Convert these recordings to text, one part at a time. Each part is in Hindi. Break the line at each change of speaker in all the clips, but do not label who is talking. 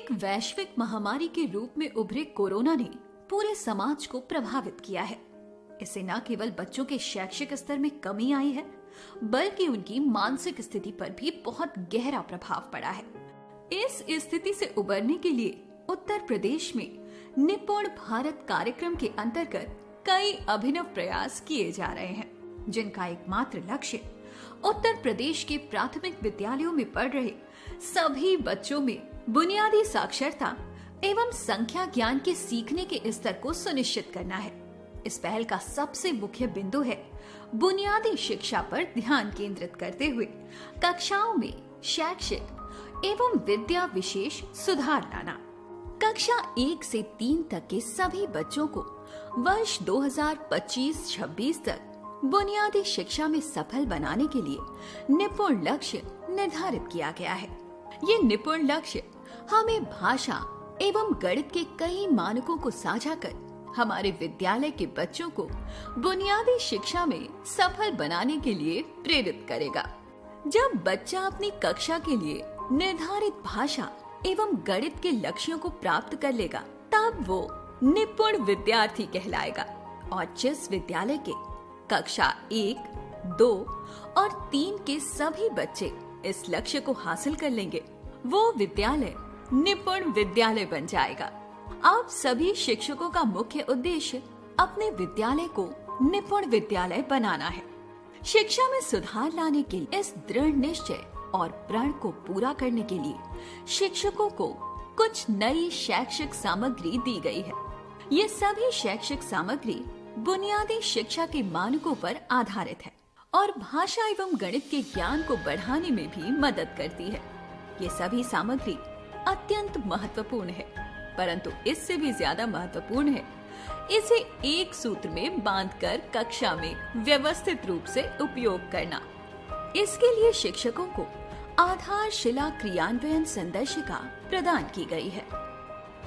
एक वैश्विक महामारी के रूप में उभरे कोरोना ने पूरे समाज को प्रभावित किया है। इससे न केवल बच्चों के शैक्षिक स्तर में कमी आई है, बल्कि उनकी मानसिक स्थिति पर भी बहुत गहरा प्रभाव पड़ा है। इस स्थिति से उबरने के लिए उत्तर प्रदेश में निपुण भारत कार्यक्रम के अंतर्गत कई अभिनव प्रयास किए जा रहे हैं, जिनका एकमात्र लक्ष्य उत्तर प्रदेश के प्राथमिक विद्यालयों में पढ़ रहे सभी बच्चों में बुनियादी साक्षरता एवं संख्या ज्ञान के सीखने के स्तर को सुनिश्चित करना है। इस पहल का सबसे मुख्य बिंदु है बुनियादी शिक्षा पर ध्यान केंद्रित करते हुए कक्षाओं में शैक्षिक एवं विद्या विशेष सुधार लाना। कक्षा 1 से 3 तक के सभी बच्चों को वर्ष 2025-26 तक बुनियादी शिक्षा में सफल बनाने के लिए निपुण लक्ष्य निर्धारित किया गया है। ये निपुण लक्ष्य हमें भाषा एवं गणित के कई मानकों को साझा कर हमारे विद्यालय के बच्चों को बुनियादी शिक्षा में सफल बनाने के लिए प्रेरित करेगा। जब बच्चा अपनी कक्षा के लिए निर्धारित भाषा एवं गणित के लक्ष्यों को प्राप्त कर लेगा, तब वो निपुण विद्यार्थी कहलाएगा और जिस विद्यालय के कक्षा 1, 2 और 3 के सभी बच्चे इस लक्ष्य को हासिल कर लेंगे, वो विद्यालय निपुण विद्यालय बन जाएगा। अब सभी शिक्षकों का मुख्य उद्देश्य अपने विद्यालय को निपुण विद्यालय बनाना है। शिक्षा में सुधार लाने के लिए इस दृढ़ निश्चय और प्रण को पूरा करने के लिए शिक्षकों को कुछ नई शैक्षिक सामग्री दी गई है। ये सभी शैक्षिक सामग्री बुनियादी शिक्षा के मानकों पर आधारित है और भाषा एवं गणित के ज्ञान को बढ़ाने में भी मदद करती है। ये सभी सामग्री अत्यंत महत्वपूर्ण है, परंतु इससे भी ज्यादा महत्वपूर्ण है इसे एक सूत्र में बांधकर कक्षा में व्यवस्थित रूप से उपयोग करना। इसके लिए शिक्षकों को आधारशिला क्रियान्वयन संदर्शिका प्रदान की गई है।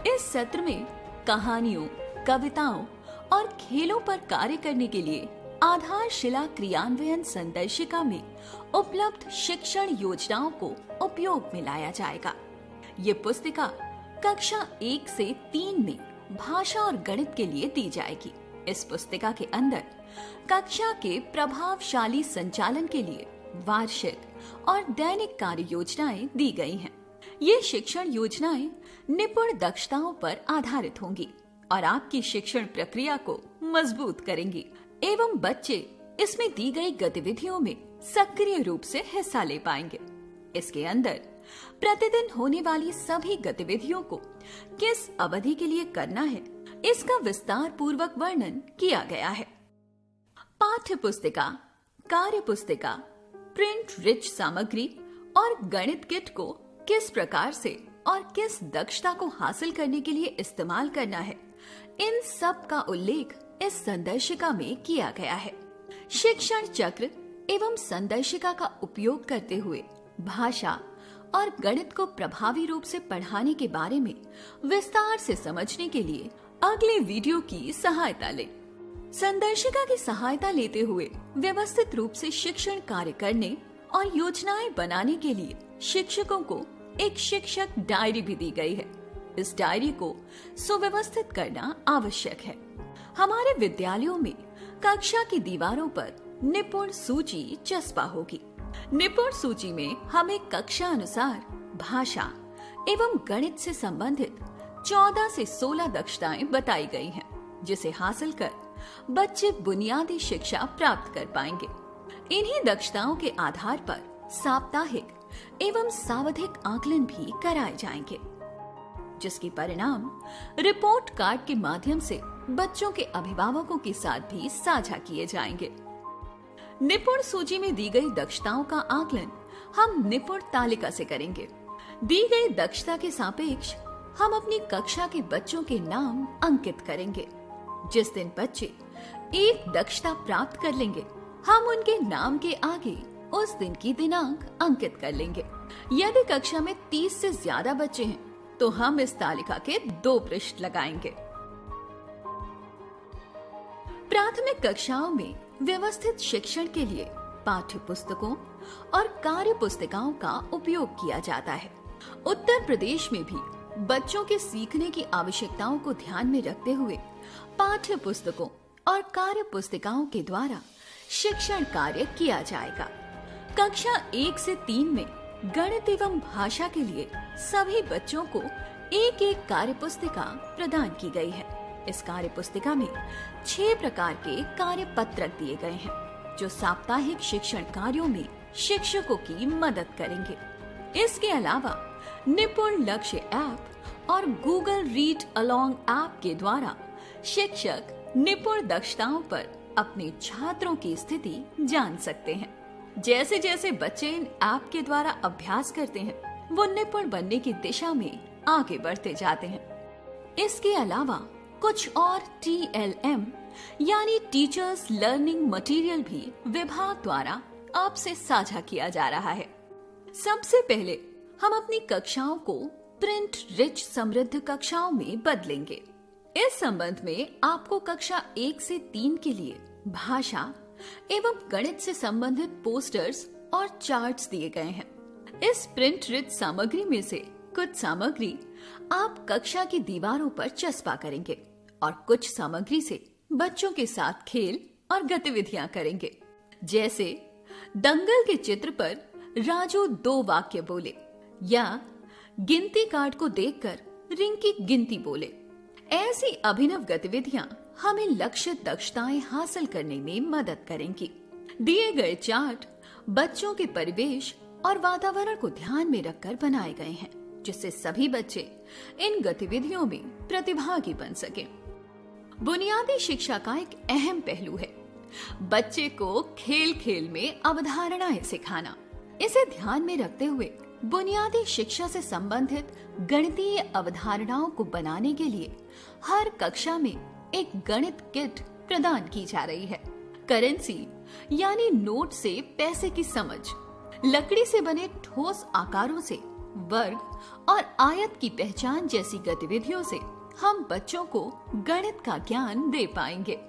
इस सत्र में कहानियों, कविताओं और खेलों पर कार्य करने के लिए आधारशिला क्रियान्वयन संदर्शिका में उपलब्ध शिक्षण योजनाओं को उपयोग में लाया जाएगा। ये पुस्तिका कक्षा 1 से 3 में भाषा और गणित के लिए दी जाएगी। इस पुस्तिका के अंदर कक्षा के प्रभावशाली संचालन के लिए वार्षिक और दैनिक कार्य योजनाएं दी गई हैं। ये शिक्षण योजनाएं निपुण दक्षताओं पर आधारित होंगी और आपकी शिक्षण प्रक्रिया को मजबूत करेंगी एवं बच्चे इसमें दी गई गतिविधियों में सक्रिय रूप से हिस्सा ले पाएंगे। इसके अंदर प्रतिदिन होने वाली सभी गतिविधियों को किस अवधि के लिए करना है, इसका विस्तार पूर्वक वर्णन किया गया है। पाठ्य पुस्तिका, कार्य पुस्तिका, प्रिंट रिच सामग्री और गणित किट को किस प्रकार से और किस दक्षता को हासिल करने के लिए इस्तेमाल करना है, इन सब का उल्लेख इस संदर्शिका में किया गया है। शिक्षण चक्र एवं संदर्शिका का उपयोग करते हुए भाषा और गणित को प्रभावी रूप से पढ़ाने के बारे में विस्तार से समझने के लिए अगले वीडियो की सहायता लें। संदर्शिका की सहायता लेते हुए व्यवस्थित रूप से शिक्षण कार्य करने और योजनाएं बनाने के लिए शिक्षकों को एक शिक्षक डायरी भी दी गई है। इस डायरी को सुव्यवस्थित करना आवश्यक है। हमारे विद्यालयों में कक्षा की दीवारों पर निपुण सूची चस्पा होगी। निपुण सूची में हमें कक्षा अनुसार भाषा एवं गणित से संबंधित 14 से 16 दक्षताएं बताई गई हैं, जिसे हासिल कर बच्चे बुनियादी शिक्षा प्राप्त कर पाएंगे। इन्हीं दक्षताओं के आधार पर साप्ताहिक एवं सावधिक आकलन भी कराए जाएंगे, जिसके परिणाम रिपोर्ट कार्ड के माध्यम से बच्चों के अभिभावकों के साथ भी साझा किए जाएंगे। निपुण सूची में दी गई दक्षताओं का आकलन हम निपुण तालिका से करेंगे। दी गई दक्षता के सापेक्ष हम अपनी कक्षा के बच्चों के नाम अंकित करेंगे। जिस दिन बच्चे एक दक्षता प्राप्त कर लेंगे, हम उनके नाम के आगे उस दिन की दिनांक अंकित कर लेंगे। यदि कक्षा में 30 से ज्यादा बच्चे हैं, तो हम इस तालिका के 2 पृष्ठ लगाएंगे। प्राथमिक कक्षाओं में व्यवस्थित शिक्षण के लिए पाठ्य पुस्तकों और कार्य पुस्तिकाओं का उपयोग किया जाता है। उत्तर प्रदेश में भी बच्चों के सीखने की आवश्यकताओं को ध्यान में रखते हुए पाठ्य पुस्तकों और कार्य पुस्तिकाओं के द्वारा शिक्षण कार्य किया जाएगा। कक्षा 1 से 3 में गणित एवं भाषा के लिए सभी बच्चों को एक एक कार्य पुस्तिका प्रदान की गई है। इस कार्य पुस्तिका में 6 प्रकार के कार्य पत्रक दिए गए हैं जो साप्ताहिक शिक्षण कार्यों में शिक्षकों की मदद करेंगे। इसके अलावा निपुण लक्ष्य ऐप और गूगल रीड अलोंग ऐप के द्वारा शिक्षक निपुण दक्षताओं पर अपने छात्रों की स्थिति जान सकते हैं। जैसे जैसे बच्चे इन ऐप के द्वारा अभ्यास करते हैं वो निपुण बनने की दिशा में आगे बढ़ते जाते हैं। इसके अलावा कुछ और TLM यानी टीचर्स लर्निंग मटेरियल भी विभाग द्वारा आपसे साझा किया जा रहा है। सबसे पहले हम अपनी कक्षाओं को प्रिंट रिच समृद्ध कक्षाओं में बदलेंगे। इस संबंध में आपको कक्षा 1 से 3 के लिए भाषा एवं गणित से संबंधित पोस्टर्स और चार्ट्स दिए गए हैं। इस प्रिंट रिच सामग्री में से कुछ सामग्री आप कक्षा की दीवारों पर चस्पा करेंगे और कुछ सामग्री से बच्चों के साथ खेल और गतिविधियां करेंगे। जैसे दंगल के चित्र पर राजू 2 वाक्य बोले या गिनती कार्ड को देखकर रिंकी गिनती बोले। ऐसी अभिनव गतिविधियां हमें लक्षित दक्षताएं हासिल करने में मदद करेंगी। दिए गए चार्ट बच्चों के परिवेश और वातावरण को ध्यान में रखकर बनाए गए हैं जिससे सभी बच्चे इन गतिविधियों में प्रतिभागी बन सकें। बुनियादी शिक्षा का एक अहम पहलू है बच्चे को खेल खेल में अवधारणाएं सिखाना। इसे ध्यान में रखते हुए बुनियादी शिक्षा से संबंधित गणितीय अवधारणाओं को बनाने के लिए हर कक्षा में एक गणित किट प्रदान की जा रही है। करेंसी यानी नोट से पैसे की समझ, लकड़ी से बने ठोस आकारों से वर्ग और आयत की पहचान जैसी गतिविधियों से हम बच्चों को गणित का ज्ञान दे पाएंगे।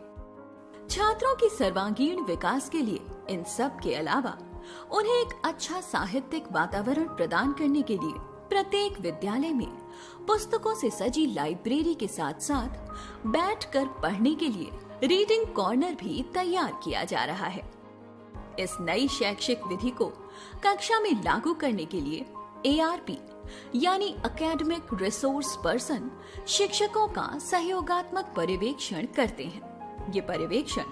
छात्रों की सर्वांगीण विकास के लिए इन सब के अलावा उन्हें एक अच्छा साहित्यिक वातावरण प्रदान करने के लिए प्रत्येक विद्यालय में पुस्तकों से सजी लाइब्रेरी के साथ साथ बैठकर पढ़ने के लिए रीडिंग कॉर्नर भी तैयार किया जा रहा है। इस नई शैक्षिक विधि को कक्षा में लागू करने के लिए ARP यानी एकेडमिक रिसोर्स पर्सन शिक्षकों का सहयोगात्मक पर्यवेक्षण करते हैं। ये पर्यवेक्षण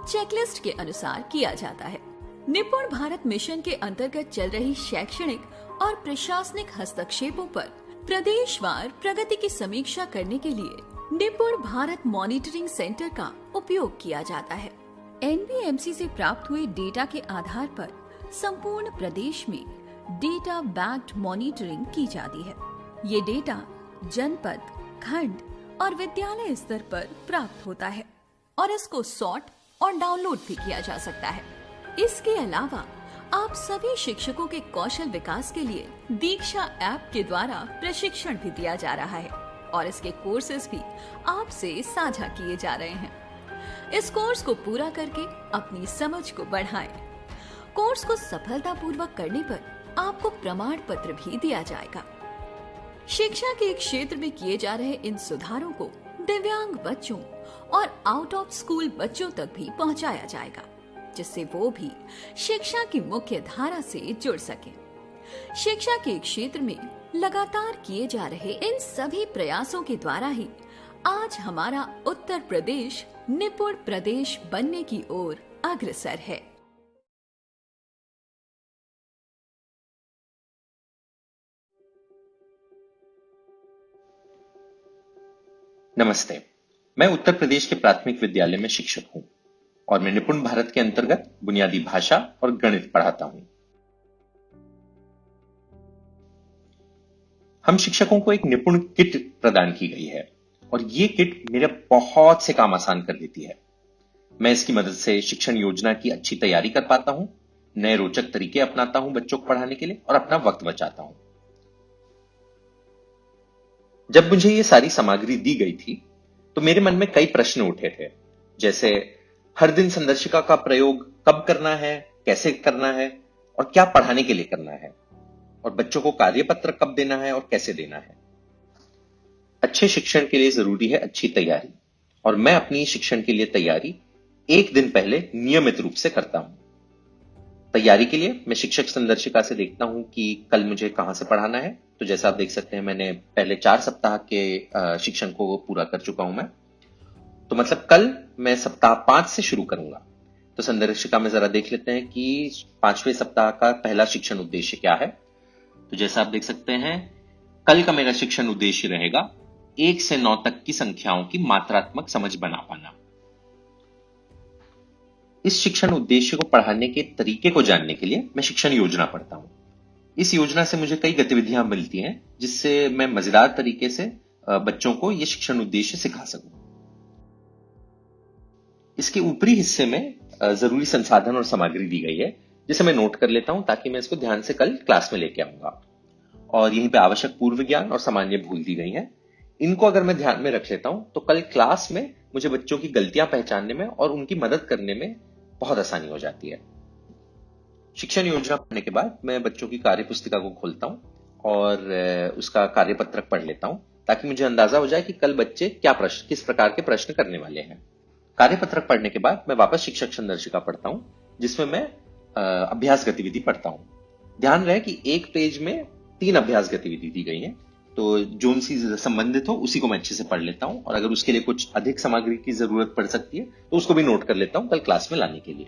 चेकलिस्ट के अनुसार किया जाता है। निपुण भारत मिशन के अंतर्गत चल रही शैक्षणिक और प्रशासनिक हस्तक्षेपों पर प्रदेशवार प्रगति की समीक्षा करने के लिए निपुण भारत मॉनिटरिंग सेंटर का उपयोग किया जाता है। NBMC से प्राप्त हुए डेटा के आधार पर संपूर्ण प्रदेश में डेटा बैक्ड मॉनिटरिंग की जाती है। ये डेटा जनपद, खंड और विद्यालय स्तर पर प्राप्त होता है और इसको सॉर्ट और डाउनलोड भी किया जा सकता है। इसके अलावा आप सभी शिक्षकों के कौशल विकास के लिए दीक्षा ऐप के द्वारा प्रशिक्षण भी दिया जा रहा है और इसके कोर्सेज भी आपसे साझा किए जा रहे हैं। इस कोर्स को पूरा करके अपनी समझ को बढ़ाएं। कोर्स को सफलतापूर्वक करने पर आपको प्रमाण पत्र भी दिया जाएगा। शिक्षा के क्षेत्र में किए जा रहे इन सुधारों को दिव्यांग बच्चों और आउट ऑफ स्कूल बच्चों तक भी पहुंचाया जाएगा जिससे वो भी शिक्षा की मुख्य धारा से जुड़ सके। शिक्षा के क्षेत्र में लगातार किए जा रहे इन सभी प्रयासों के द्वारा ही आज हमारा उत्तर प्रदेश निपुण प्रदेश बनने की ओर अग्रसर है।
नमस्ते, मैं उत्तर प्रदेश के प्राथमिक विद्यालय में शिक्षक हूं और मैं निपुण भारत के अंतर्गत बुनियादी भाषा और गणित पढ़ाता हूं। हम शिक्षकों को एक निपुण किट प्रदान की गई है और ये किट मेरे बहुत से काम आसान कर देती है। मैं इसकी मदद से शिक्षण योजना की अच्छी तैयारी कर पाता हूं, नए रोचक तरीके अपनाता हूं बच्चों को पढ़ाने के लिए और अपना वक्त बचाता हूं। जब मुझे ये सारी सामग्री दी गई थी तो मेरे मन में कई प्रश्न उठे थे, जैसे हर दिन संदर्शिका का प्रयोग कब करना है, कैसे करना है और क्या पढ़ाने के लिए करना है, और बच्चों को कार्यपत्र कब देना है और कैसे देना है। अच्छे शिक्षण के लिए जरूरी है अच्छी तैयारी, और मैं अपनी शिक्षण के लिए तैयारी एक दिन पहले नियमित रूप से करता हूं। तैयारी के लिए मैं शिक्षक संदर्शिका से देखता हूं कि कल मुझे कहां से पढ़ाना है। तो जैसा आप देख सकते हैं, मैंने पहले 4 सप्ताह के शिक्षण को पूरा कर चुका हूं मैं। तो मतलब कल मैं सप्ताह 5 से शुरू करूंगा। तो संदर्शिका में जरा देख लेते हैं कि 5वें सप्ताह का पहला शिक्षण उद्देश्य क्या है। तो जैसा आप देख सकते हैं, कल का मेरा शिक्षण उद्देश्य रहेगा 1 से 9 तक की संख्याओं की मात्रात्मक समझ बना पाना। इस शिक्षण उद्देश्य को पढ़ाने के तरीके को जानने के लिए मैं शिक्षण योजना पढ़ता हूं। इस योजना से मुझे कई गतिविधियां मिलती हैं, जिससे मैं मजेदार तरीके से बच्चों को यह शिक्षण उद्देश्य सिखा सकूं। इसके ऊपरी हिस्से में जरूरी संसाधन और सामग्री दी गई है, जिसे मैं नोट कर लेता हूं ताकि मैं इसको ध्यान से कल क्लास में लेके आऊंगा। और यहीं पे आवश्यक पूर्व ज्ञान और सामान्य भूल दी गई हैं। इनको अगर मैं ध्यान में रख लेता हूं तो कल क्लास में मुझे बच्चों की गलतियां पहचानने में और उनकी मदद करने में बहुत आसानी हो जाती है। शिक्षण योजना पढ़ने के बाद मैं बच्चों की कार्य पुस्तिका को खोलता हूं और उसका कार्यपत्रक पढ़ लेता हूं, ताकि मुझे अंदाजा हो जाए कि कल बच्चे किस प्रकार के प्रश्न करने वाले हैं। कार्यपत्रक पढ़ने के बाद मैं वापस शिक्षक संदर्शिका पढ़ता हूं, जिसमें मैं अभ्यास गतिविधि पढ़ता हूं। ध्यान रहे कि एक पेज में 3 अभ्यास गतिविधि दी गई है, तो जो उनसे संबंधित हो उसी को मैं अच्छे से पढ़ लेता हूं, और अगर उसके लिए कुछ अधिक सामग्री की जरूरत पड़ सकती है तो उसको भी नोट कर लेता हूं कल क्लास में लाने के लिए।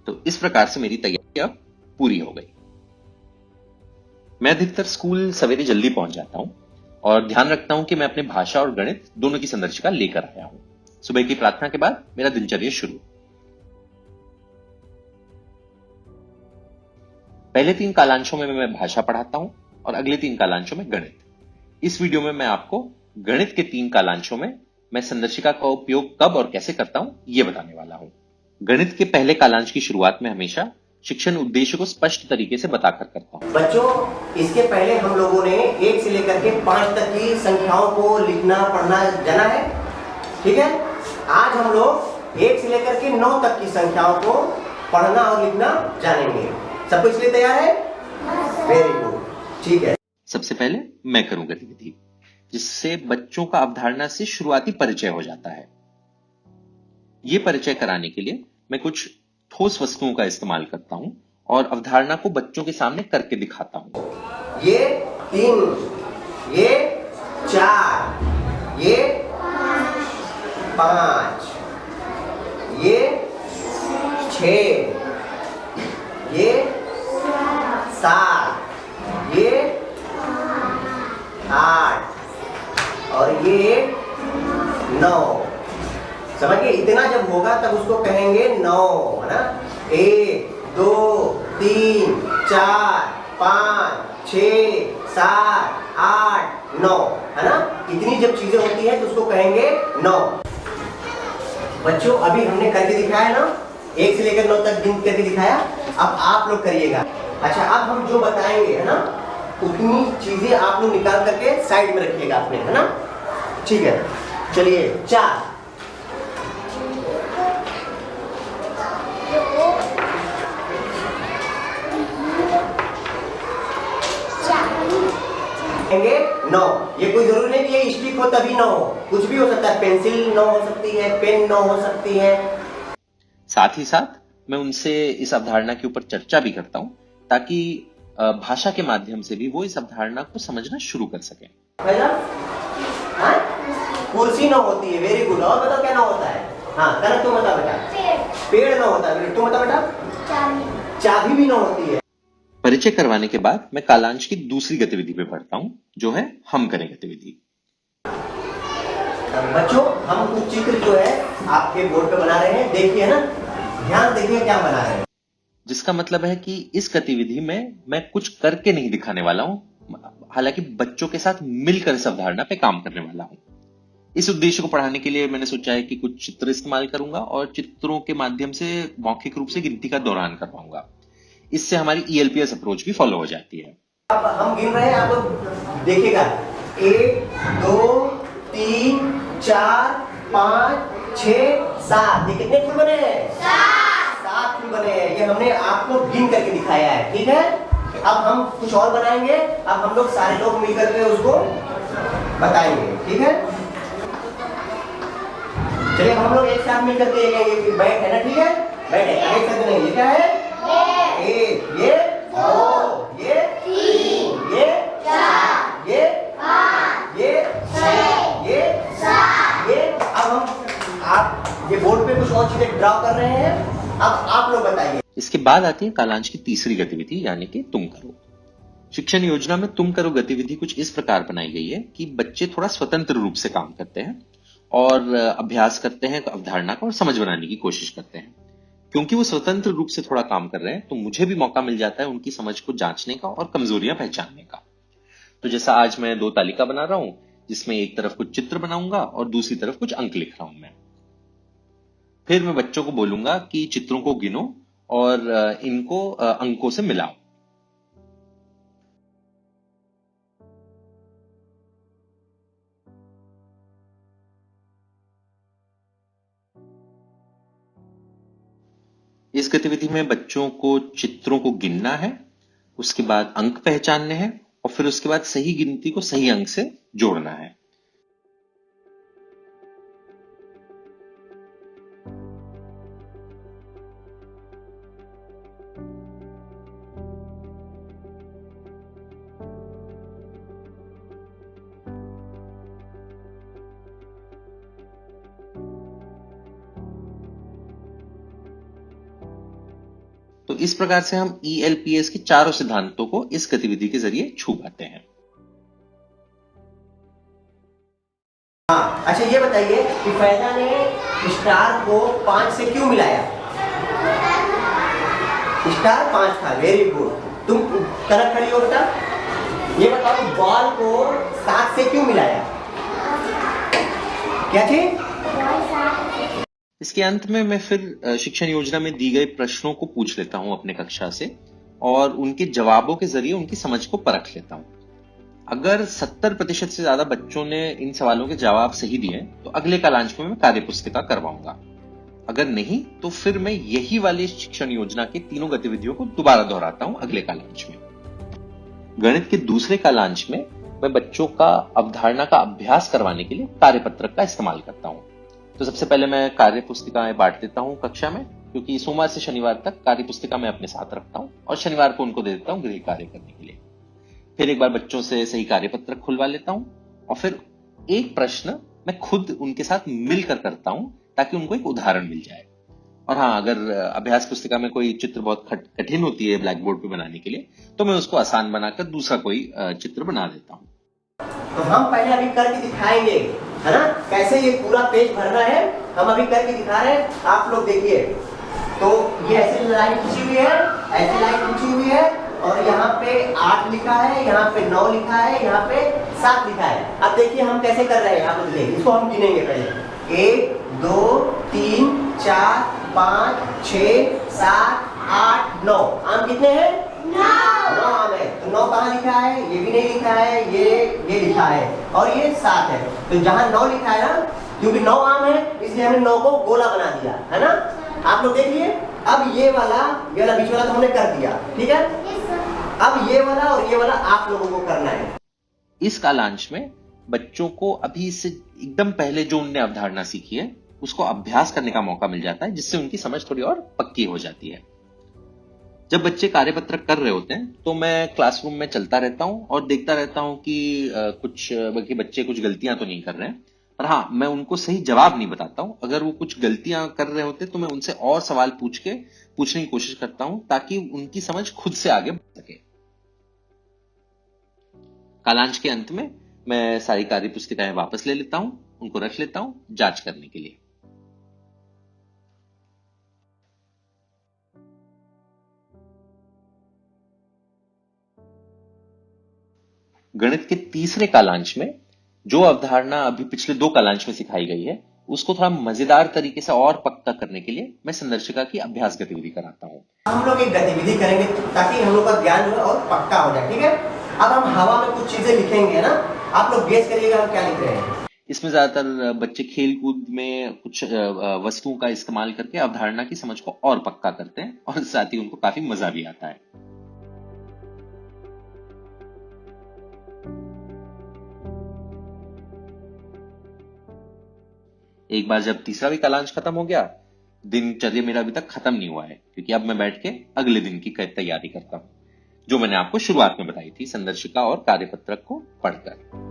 तो इस प्रकार से मेरी तैयारी अब पूरी हो गई। मैं अधिकतर स्कूल सवेरे जल्दी पहुंच जाता हूं और ध्यान रखता हूं कि मैं अपने भाषा और गणित दोनों की संदर्शिका लेकर आया हूं। सुबह की प्रार्थना के बाद मेरा दिनचर्या शुरू। पहले 3 कालांशों में मैं भाषा पढ़ाता हूं और अगले 3 कालांशों में गणित। इस वीडियो में मैं आपको गणित के 3 कालांशों में मैं संदर्शिका का उपयोग कब और कैसे करता हूं, यह बताने वाला हूं। गणित के पहले कालांश की शुरुआत में हमेशा शिक्षण उद्देश्य को स्पष्ट तरीके से बताकर करता हूं।
बच्चों, इसके पहले हम लोगों ने 1 से लेकर के 5 तक की संख्याओं को लिखना पढ़ना जाना है, ठीक है। आज हम लोग 1 से लेकर के 9 तक की संख्याओं को पढ़ना और लिखना जानेंगे। सबको इसलिए तैयार है? वेरी गुड, ठीक है।
सबसे पहले मैं करूं गतिविधि, जिससे बच्चों का अवधारणा से शुरुआती परिचय हो जाता है। यह परिचय कराने के लिए मैं कुछ ठोस वस्तुओं का इस्तेमाल करता हूं और अवधारणा को बच्चों के सामने करके दिखाता हूं।
ये 3, ये 4, ये 5, ये 6, ये 7, ये 8 और ये 9। समझ गए? इतना जब होगा तब उसको कहेंगे 9, है ना। 1, 2, 3, 4, 5, 6, 7, 8, 9, है ना। इतनी जब चीजें होती हैं तो उसको कहेंगे 9। बच्चों, अभी हमने करके दिखाया ना, 1 से लेकर 9 तक गिन करके दिखाया। अब आप लोग करिएगा। अच्छा, अब हम जो बताएंगे, है ना, उतनी चीजें आप लोग निकाल करके साइड में रखिएगा अपने, है ना। ठीक है, चलिए। 4, कहेंगे 9। ये कोई जरूरी नहीं कि ये स्टिक हो तभी 9 हो, कुछ भी हो सकता है। पेंसिल 9 हो सकती है, पेन 9 हो सकती है।
साथ ही साथ मैं उनसे इस अवधारणा के ऊपर चर्चा भी करता हूं, ताकि भाषा के माध्यम से भी वो इस अवधारणा को समझना शुरू कर सकें।
कुर्सी 9 होती है, वेरी गुड। और बताओ क्या 9 होता है? हाँ, कनक तुम बता बेटा। पेड़ 9 होता है, तुम बता बेटा। चाबी भी 9 होती है।
परिचय करवाने के बाद मैं कालांश की दूसरी गतिविधि पे बढ़ता हूं, जो है हम करें गतिविधि।
बच्चों, हम कुछ चित्र जो है आपके बोर्ड पे बना रहे हैं, देखिए ना, ध्यान देखिए क्या बना रहे हैं।
जिसका मतलब है कि इस गतिविधि में मैं कुछ करके नहीं दिखाने वाला हूं, हालांकि बच्चों के साथ मिलकर इस अवधारणा पे काम करने वाला हूं। इस उद्देश्य को पढ़ाने के लिए मैंने सोचा है कि कुछ चित्र इस्तेमाल करूंगा और चित्रों के माध्यम से मौखिक रूप से गिनती का दौरान करवाऊंगा। इससे हमारी ELPS अप्रोच भी फॉलो हो जाती है।
अब हम गिन रहे हैं, आप लोग देखिएगा। 1, 2, 3, 4, 5, 6, 7। ये कितने फूल बने हैं? 7 फूल बने हैं। ये हमने आपको गिन करके दिखाया है, ठीक है। अब हम कुछ और बनाएंगे, अब हम लोग सारे लोग मिलकर के उसको बताएंगे, ठीक है। चलिए हम लोग एक साथ मिलकर के ये बैट है ना, ठीक है, बैट है, एक साथ नहीं, ये क्या है, एक, ये दो, ये तीन, ये चार, ये पाँच, ये छह, ये सात, ये अब हम आप ये बोर्ड पे कुछ और चीजें ड्रॉ कर रहे हैं, अब आप लोग बताइए।
इसके बाद आती है कालांश की तीसरी गतिविधि, यानी कि तुम करो। शिक्षण योजना में तुम करो गतिविधि कुछ इस प्रकार बनाई गई है कि बच्चे थोड़ा स्वतंत्र रूप से काम करते हैं और अभ्यास करते हैं अवधारणा का और समझ बनाने की कोशिश करते हैं। क्योंकि वो स्वतंत्र रूप से थोड़ा काम कर रहे हैं तो मुझे भी मौका मिल जाता है उनकी समझ को जांचने का और कमजोरियां पहचानने का। तो जैसा आज मैं 2 तालिका बना रहा हूं, जिसमें एक तरफ कुछ चित्र बनाऊंगा और दूसरी तरफ कुछ अंक लिख रहा हूं मैं। फिर मैं बच्चों को बोलूंगा कि चित्रों को गिनो और इनको अंकों से मिलाओ। इस गतिविधि में बच्चों को चित्रों को गिनना है, उसके बाद अंक पहचानने हैं और फिर उसके बाद सही गिनती को सही अंक से जोड़ना है। तो इस प्रकार से हम ELPS के चारों सिद्धांतों को इस गतिविधि के जरिए छू पाते हैं।
हाँ, अच्छा ये बताइए कि फैजा ने स्टार को 5 से क्यों मिलाया? स्टार 5 था, वेरी गुड। तुम कनक खड़ी हो बेटा, ये बताओ बॉल को 7 से क्यों मिलाया? क्या चीज?
इसके अंत में मैं फिर शिक्षण योजना में दी गए प्रश्नों को पूछ लेता हूं अपने कक्षा से और उनके जवाबों के जरिए उनकी समझ को परख लेता हूं। अगर 70% से ज्यादा बच्चों ने इन सवालों के जवाब सही दिए तो अगले कालांश में मैं कार्य पुस्तिका करवाऊंगा। अगर नहीं तो फिर मैं यही वाली शिक्षण योजना की तीनों गतिविधियों को दोबारा दोहराता हूं अगले कालांश में। गणित के दूसरे कालांश में मैं बच्चों का अवधारणा का अभ्यास करवाने के लिए कार्यपत्रक का इस्तेमाल करता हूं। तो सबसे पहले मैं कार्य पुस्तिकाएं बांट देता हूं कक्षा में, क्योंकि सोमवार से शनिवार तक कार्य पुस्तिका मैं अपने साथ रखता हूं और शनिवार को उनको दे देता हूं गृह कार्य करने के लिए। फिर एक बार बच्चों से सही कार्यपत्रक खुलवा लेता हूं और फिर एक प्रश्न मैं खुद उनके साथ मिलकर करता हूं ताकि उनको एक उदाहरण मिल जाए। और हाँ, अगर अभ्यास पुस्तिका में कोई चित्र बहुत कठिन होती है ब्लैक बोर्ड पे बनाने के लिए तो मैं उसको आसान बनाकर दूसरा कोई चित्र बना देता हूं।
तो हम पहले अभी करके दिखाएंगे, है ना, कैसे ये पूरा पेज भरना है। हम अभी करके दिखा रहे हैं, आप लोग देखिए। तो ये ऐसे लाइन खींची हुई है, ऐसे लाइन खींची हुई है और यहाँ पे 8 लिखा है, यहाँ पे 9 लिखा है, यहाँ पे 7 लिखा है। अब देखिए हम कैसे कर रहे हैं, आप देखिए, इसको हम गिनेंगे पहले। 1 2 3 4 5 6 7 8 9। आम कितने हैं? 9 आम है। तो 9 कहाँ लिखा है? ये भी नहीं लिखा है, ये लिखा है और ये 7 है। तो जहाँ 9 लिखा है ना, क्योंकि 9 आम है इसलिए हमने 9 को गोला बना दिया, है ना। आप लोग देखिए, अब ये वाला बीच वाला तो हमने कर दिया, ठीक है। अब ये वाला और ये वाला आप लोगों को करना है।
इस कालांश में बच्चों को अभी से एकदम पहले जो उनने अवधारणा सीखी है उसको अभ्यास करने का मौका मिल जाता है, जिससे उनकी समझ थोड़ी और पक्की हो जाती है। जब बच्चे कार्यपत्रक कर रहे होते हैं तो मैं क्लासरूम में चलता रहता हूं और देखता रहता हूं कि बल्कि बच्चे कुछ गलतियां तो नहीं कर रहे हैं, पर हाँ, मैं उनको सही जवाब नहीं बताता हूं। अगर वो कुछ गलतियां कर रहे होते तो मैं उनसे और सवाल पूछने की कोशिश करता हूं ताकि उनकी समझ खुद से आगे बढ़ सके। कालांश के अंत में मैं सारी कार्य पुस्तिकाएं वापस ले लेता हूं, उनको रख लेता हूं जांच करने के लिए। गणित के तीसरे कालांश में जो अवधारणा अभी पिछले 2 कालांश में सिखाई गई है उसको थोड़ा मजेदार तरीके से और पक्का करने के लिए मैं संदर्शिका की अभ्यास गतिविधि कराता हूं।
हम लोग एक गतिविधि करेंगे ताकि हम लोग का ज्ञान जो है और पक्का हो जाए, ठीक है। अब हम हवा में कुछ चीजें लिखेंगे ना, आप लोग गेस करिएगा हम क्या लिख रहे हैं।
इसमें ज्यादातर बच्चे खेल कूद में कुछ वस्तुओं का इस्तेमाल करके अवधारणा की समझ को और पक्का करते हैं और साथ ही उनको काफी मजा भी आता है। एक बार जब तीसरा भी कालांश खत्म हो गया, दिनचर्या मेरा अभी तक खत्म नहीं हुआ है, क्योंकि अब मैं बैठ के अगले दिन की तैयारी करता हूं, जो मैंने आपको शुरुआत में बताई थी, संदर्शिका और कार्यपत्रक को पढ़कर।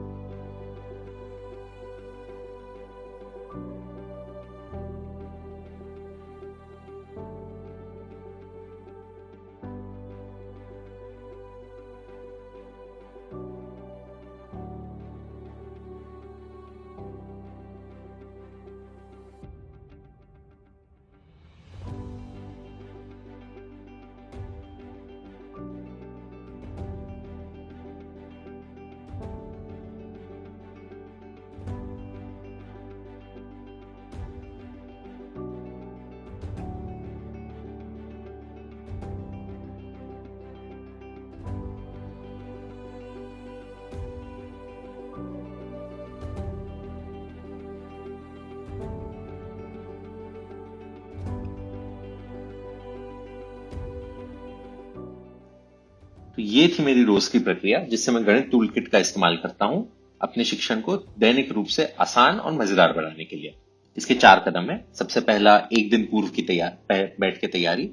तो ये थी मेरी रोज की प्रक्रिया, जिससे मैं गणित टूल किट का इस्तेमाल करता हूं अपने शिक्षण को दैनिक रूप से आसान और मजेदार बनाने के लिए। इसके 4 कदम है। सबसे पहला, एक दिन पूर्व की बैठ के तैयारी,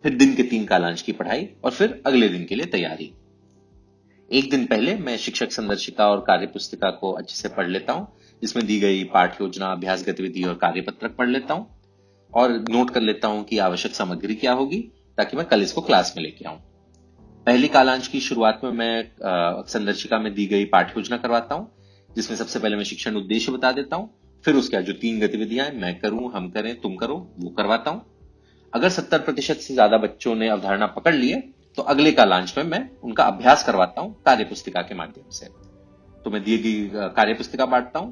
फिर दिन के 3 कालांश की पढ़ाई और फिर अगले दिन के लिए तैयारी। एक दिन पहले मैं शिक्षक संदर्शिका और कार्य पुस्तिका को अच्छे से पढ़ लेता हूं, जिसमें दी गई पाठ योजना, अभ्यास गतिविधि और कार्यपत्रक पढ़ लेता हूं और नोट कर लेता हूं कि आवश्यक सामग्री क्या होगी, ताकि मैं कल इसको क्लास में लेके आऊं। पहली कालांश की शुरुआत में मैं संदर्शिका में दी गई पाठ योजना करवाता हूं, जिसमें सबसे पहले मैं शिक्षण उद्देश्य बता देता हूं, फिर उसके बाद जो 3 गतिविधियां हैं, मैं करूं, हम करें, तुम करो, वो करवाता हूं। अगर 70% से ज्यादा बच्चों ने अवधारणा पकड़ लिए तो अगले कालांश में मैं उनका अभ्यास करवाता हूं कार्यपुस्तिका के माध्यम से। तो मैं दी गई कार्यपुस्तिका बांटता हूं,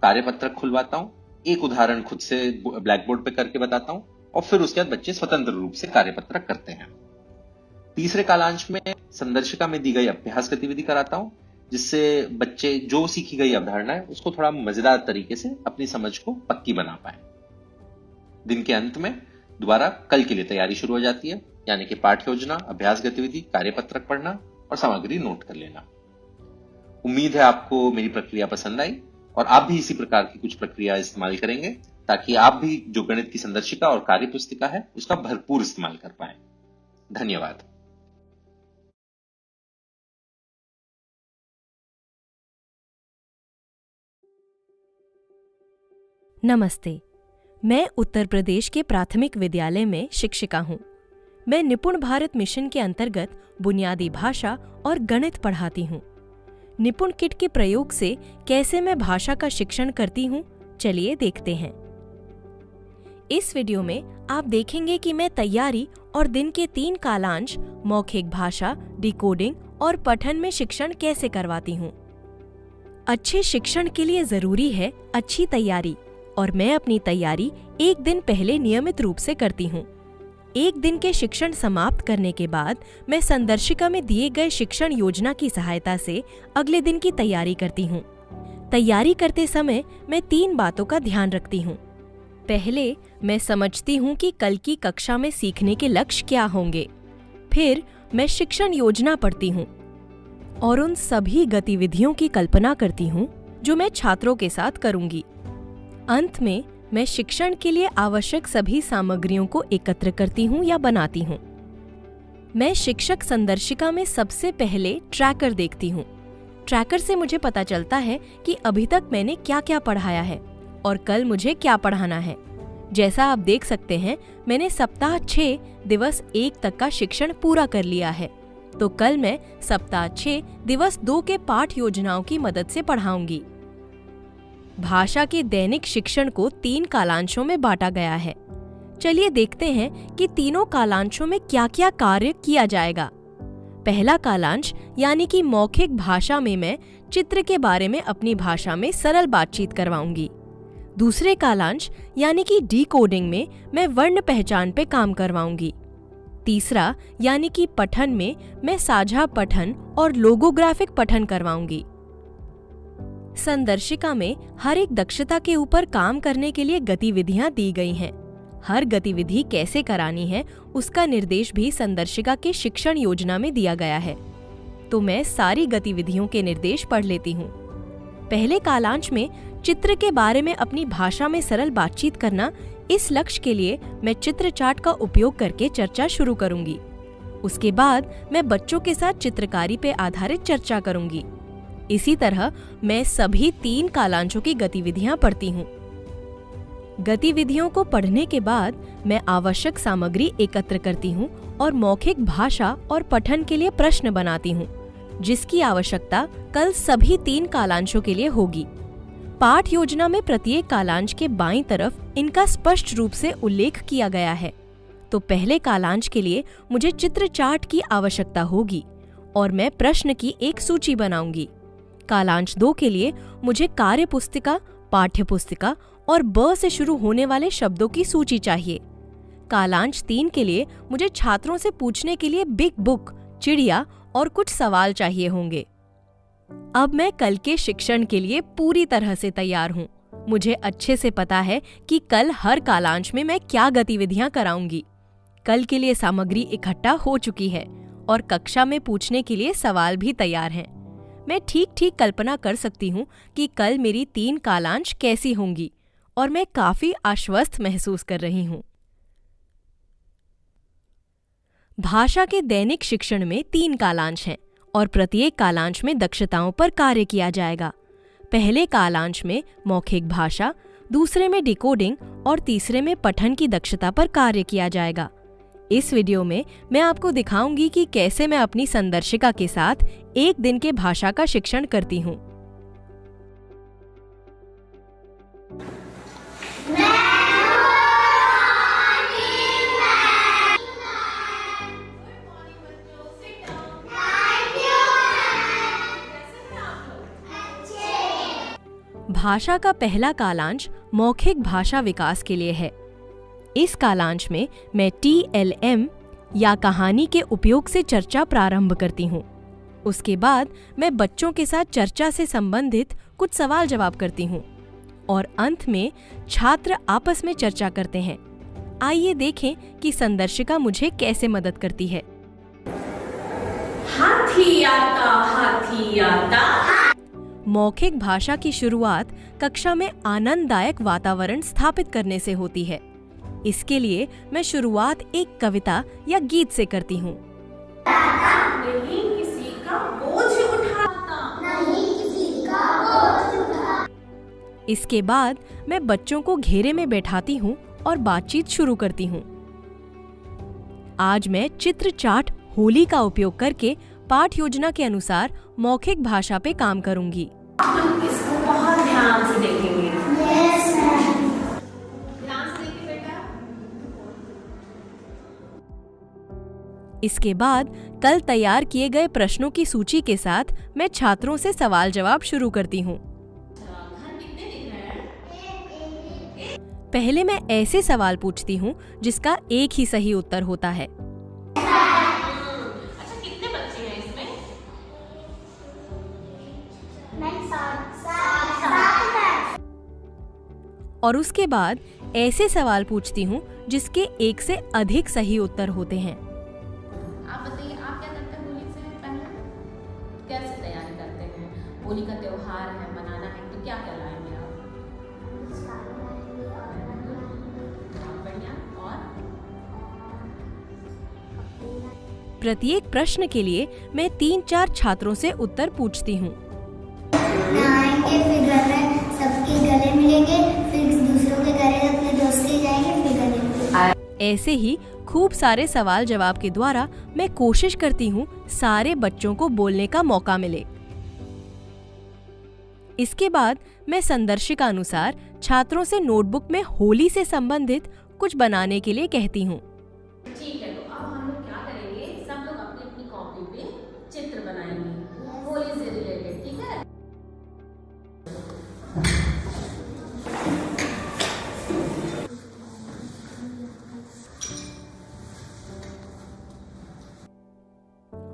कार्यपत्रक खुलवाता हूं, एक उदाहरण खुद से ब्लैक बोर्ड पे करके बताता हूं और फिर उसके बाद बच्चे स्वतंत्र रूप से कार्यपत्रक करते हैं। तीसरे कालांश में संदर्शिका में दी गई अभ्यास गतिविधि कराता हूं, जिससे बच्चे जो सीखी गई अवधारणा है उसको थोड़ा मजेदार तरीके से अपनी समझ को पक्की बना पाए। दिन के अंत में दोबारा कल के लिए तैयारी शुरू हो जाती है, यानी कि पाठ योजना, अभ्यास गतिविधि, कार्यपत्रक पढ़ना और सामग्री नोट कर लेना। उम्मीद है आपको मेरी प्रक्रिया पसंद आई और आप भी इसी प्रकार की कुछ प्रक्रिया इस्तेमाल करेंगे, ताकि आप भी जो गणित की संदर्शिका और कार्यपुस्तिका है उसका भरपूर इस्तेमाल कर पाए। धन्यवाद।
नमस्ते, मैं उत्तर प्रदेश के प्राथमिक विद्यालय में शिक्षिका हूँ। मैं निपुण भारत मिशन के अंतर्गत बुनियादी भाषा और गणित पढ़ाती हूँ। निपुण किट के प्रयोग से कैसे मैं भाषा का शिक्षण करती हूँ, चलिए देखते हैं। इस वीडियो में आप देखेंगे कि मैं तैयारी और दिन के 3 कालांश मौखिक भाषा, डिकोडिंग और पठन में शिक्षण कैसे करवाती हूँ। अच्छे शिक्षण के लिए जरूरी है अच्छी तैयारी, और मैं अपनी तैयारी एक दिन पहले नियमित रूप से करती हूँ। एक दिन के शिक्षण समाप्त करने के बाद मैं संदर्शिका में दिए गए शिक्षण योजना की सहायता से अगले दिन की तैयारी करती हूँ। तैयारी करते समय मैं 3 बातों का ध्यान रखती हूँ। पहले मैं समझती हूँ कि कल की कक्षा में सीखने के लक्ष्य क्या होंगे। फिर मैं शिक्षण योजना पढ़ती हूँ और उन सभी गतिविधियों की कल्पना करती हूँ जो मैं छात्रों के साथ करूँगी। अंत में मैं शिक्षण के लिए आवश्यक सभी सामग्रियों को एकत्र करती हूँ या बनाती हूँ। मैं शिक्षक संदर्शिका में सबसे पहले ट्रैकर देखती हूँ। ट्रैकर से मुझे पता चलता है कि अभी तक मैंने क्या क्या पढ़ाया है और कल मुझे क्या पढ़ाना है। जैसा आप देख सकते हैं, मैंने सप्ताह 6 दिवस 1 तक का शिक्षण पूरा कर लिया है, तो कल मैं सप्ताह 6 दिवस 2 के पाठ योजनाओं की मदद से पढ़ाऊंगी। भाषा के दैनिक शिक्षण को 3 कालांशों में बांटा गया है। चलिए देखते हैं कि तीनों कालांशों में क्या क्या कार्य किया जाएगा। पहला कालांश यानी कि मौखिक भाषा में मैं चित्र के बारे में अपनी भाषा में सरल बातचीत करवाऊंगी। दूसरे कालांश यानी कि डिकोडिंग में मैं वर्ण पहचान पे काम करवाऊंगी। तीसरा यानी कि पठन में मैं साझा पठन और लोगोग्राफिक पठन करवाऊंगी। संदर्शिका में हर एक दक्षता के ऊपर काम करने के लिए गतिविधियां दी गई हैं। हर गतिविधि कैसे करानी है उसका निर्देश भी संदर्शिका के शिक्षण योजना में दिया गया है। तो मैं सारी गतिविधियों के निर्देश पढ़ लेती हूँ। पहले कालांश में चित्र के बारे में अपनी भाषा में सरल बातचीत करना, इस लक्ष्य के लिए मैं चित्र चार्ट का उपयोग करके चर्चा शुरू करूंगी। उसके बाद मैं बच्चों के साथ चित्रकारी पे आधारित चर्चा करूंगी। इसी तरह मैं सभी 3 कालांशों की गतिविधियां पढ़ती हूँ। गतिविधियों को पढ़ने के बाद मैं आवश्यक सामग्री एकत्र करती हूँ और मौखिक भाषा और पठन के लिए प्रश्न बनाती हूँ, जिसकी आवश्यकता कल सभी 3 कालांशों के लिए होगी। पाठ योजना में प्रत्येक कालांश के बाईं तरफ इनका स्पष्ट रूप से उल्लेख किया गया है। तो पहले कालांश के लिए मुझे चित्र चार्ट की आवश्यकता होगी और मैं प्रश्न की एक सूची बनाऊंगी। कालांश 2 के लिए मुझे कार्य पुस्तिका, पाठ्य पुस्तिका और ब से शुरू होने वाले शब्दों की सूची चाहिए। कालांश 3 के लिए मुझे छात्रों से पूछने के लिए बिग बुक, चिड़िया और कुछ सवाल चाहिए होंगे। अब मैं कल के शिक्षण के लिए पूरी तरह से तैयार हूँ। मुझे अच्छे से पता है कि कल हर कालांश में मैं क्या गतिविधियां कराऊंगी। कल के लिए सामग्री इकट्ठा हो चुकी है और कक्षा में पूछने के लिए सवाल भी तैयार हैं। मैं ठीक कल्पना कर सकती हूँ कि कल मेरी 3 कालांश कैसी होंगी और मैं काफी आश्वस्त महसूस कर रही हूँ। भाषा के दैनिक शिक्षण में 3 कालांश हैं और प्रत्येक कालांश में दक्षताओं पर कार्य किया जाएगा। पहले कालांश में मौखिक भाषा, दूसरे में डिकोडिंग और तीसरे में पठन की दक्षता पर कार्य किया जाएगा। इस वीडियो में मैं आपको दिखाऊंगी कि कैसे मैं अपनी संदर्शिका के साथ 1 दिन के भाषा का शिक्षण करती हूँ। भाषा का पहला कालांश मौखिक भाषा विकास के लिए है। इस कालांश में मैं TLM या कहानी के उपयोग से चर्चा प्रारंभ करती हूँ। उसके बाद मैं बच्चों के साथ चर्चा से संबंधित कुछ सवाल जवाब करती हूँ और अंत में छात्र आपस में चर्चा करते हैं। आइए देखें कि संदर्शिका मुझे कैसे मदद करती है।
हाथी आता।
मौखिक भाषा की शुरुआत कक्षा में आनंददायक वातावरण स्थापित करने से होती है। इसके लिए मैं शुरुआत एक कविता या गीत से करती हूँ।
नहीं किसी का बोझ उठाता।
इसके बाद मैं बच्चों को घेरे में बैठाती हूँ और बातचीत शुरू करती हूँ। आज मैं चित्र चार्ट होली का उपयोग करके पाठ योजना के अनुसार मौखिक भाषा पे काम करूंगी।
तुम इसको बहुत ध्यान से देखेंगे।
Yes, ma'am.
ध्यान से देखिए बेटा।
इसके बाद कल तैयार किए गए प्रश्नों की सूची के साथ मैं छात्रों से सवाल जवाब शुरू करती हूँ।
घर कितने दिन है?
पहले मैं ऐसे सवाल पूछती हूँ जिसका एक ही सही उत्तर होता है।
अच्छा कितने बच्चे हैं इसमें?
और उसके बाद ऐसे सवाल पूछती हूँ जिसके एक से अधिक सही उत्तर होते हैं।
आप बताइए, आप क्या करते हैं होली से पहले? कैसे तैयारी करते हैं? होली का त्योहार है, मनाना है, तो क्या क्या लाएंगे आप? बहुत बढ़िया। और
प्रत्येक प्रश्न के लिए मैं 3-4 छात्रों से उत्तर पूछती हूँ।
नहाएंगे, फिर घर में सबके गले मिलेंगे, फिर दूसरों के घरे अपने दोस्त के जाएंगे, फिर गले मिलेंगे।
ऐसे ही खूब सारे सवाल जवाब के द्वारा मैं कोशिश करती हूँ सारे बच्चों को बोलने का मौका मिले। इसके बाद मैं संदर्शिका अनुसार छात्रों से नोटबुक में होली से संबंधित कुछ बनाने के लिए कहती हूँ।
ठीक है, तो अब हम लोग क्या करेंगे? सब लोग अपनी अपनी कॉपी पे चित्र बनाएंगे होली से रिलेटेड, ठीक है?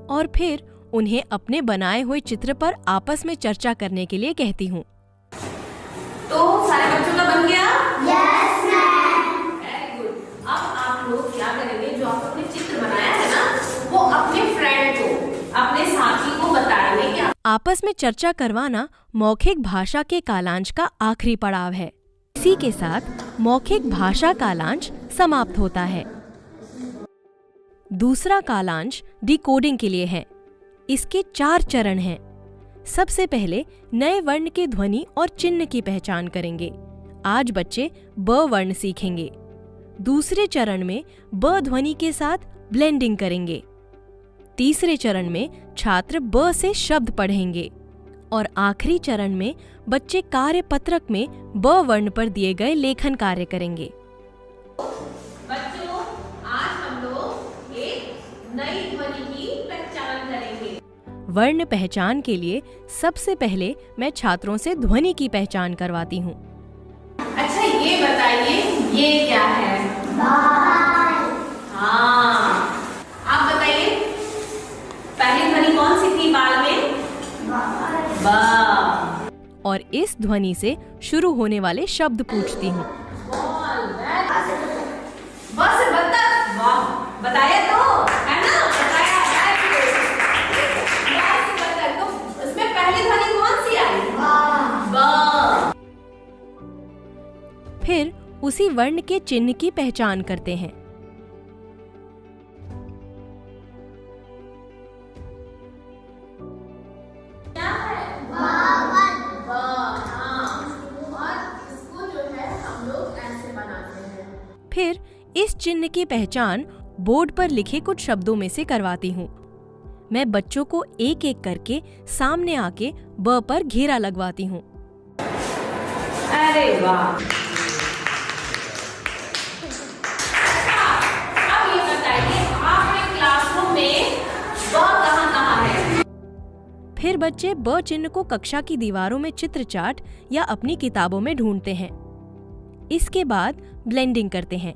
और फिर उन्हें अपने बनाए हुए चित्र पर आपस में चर्चा करने के लिए कहती हूँ।
तो सारे बच्चों का बन गया?
Yes, ma'am.
Very good. अब आप लोग क्या करेंगे? जो आप अपने चित्र बनाया है ना, वो अपने फ्रेंड को, अपने साथी को बताएंगे कि
आपस में चर्चा करवाना मौखिक भाषा के कालांश का आखिरी पड़ाव है। इसी के साथ मौखिक भाषा कालांश समाप्त होता है। दूसरा कालांश डिकोडिंग के लिए है। इसके 4 चरण हैं। सबसे पहले नए वर्ण के ध्वनि और चिन्ह की पहचान करेंगे। आज बच्चे ब वर्ण सीखेंगे। दूसरे चरण में ब ध्वनि के साथ ब्लेंडिंग करेंगे। तीसरे चरण में छात्र ब से शब्द पढ़ेंगे और आखिरी चरण में बच्चे कार्यपत्रक में ब वर्ण पर दिए गए लेखन कार्य करेंगे।
बच्चों, आज हम लोग एक नई ध्वनि की पहचान करेंगे।
वर्ण पहचान के लिए सबसे पहले मैं छात्रों से ध्वनि की पहचान करवाती हूँ।
अच्छा, ये बताइए, ये क्या है? हाँ, आप बताइए, पहली ध्वनि कौन सी थी बाल में? बा।
और इस ध्वनि से शुरू होने वाले शब्द पूछती हूँ।
बस बतख। वाह, बताया तो है ना, बताया है। बतख, तो उसमें पहली ध्वनि कौन सी आई? बा।
फिर उसी वर्ण के चिन्ह की पहचान करते हैं।
क्या है? और इसको जो है हम लोग ऐसे बनाते हैं।
फिर इस चिन्ह की पहचान बोर्ड पर लिखे कुछ शब्दों में से करवाती हूँ। मैं बच्चों को एक एक करके सामने आके ब पर घेरा लगवाती हूँ।
अरे वाह। अब ये बताइए, आपके क्लासरूम में ब कहाँ है?
फिर बच्चे ब चिन्ह को कक्षा की दीवारों में चित्र चार्ट या अपनी किताबों में ढूंढते हैं। इसके बाद ब्लेंडिंग करते हैं।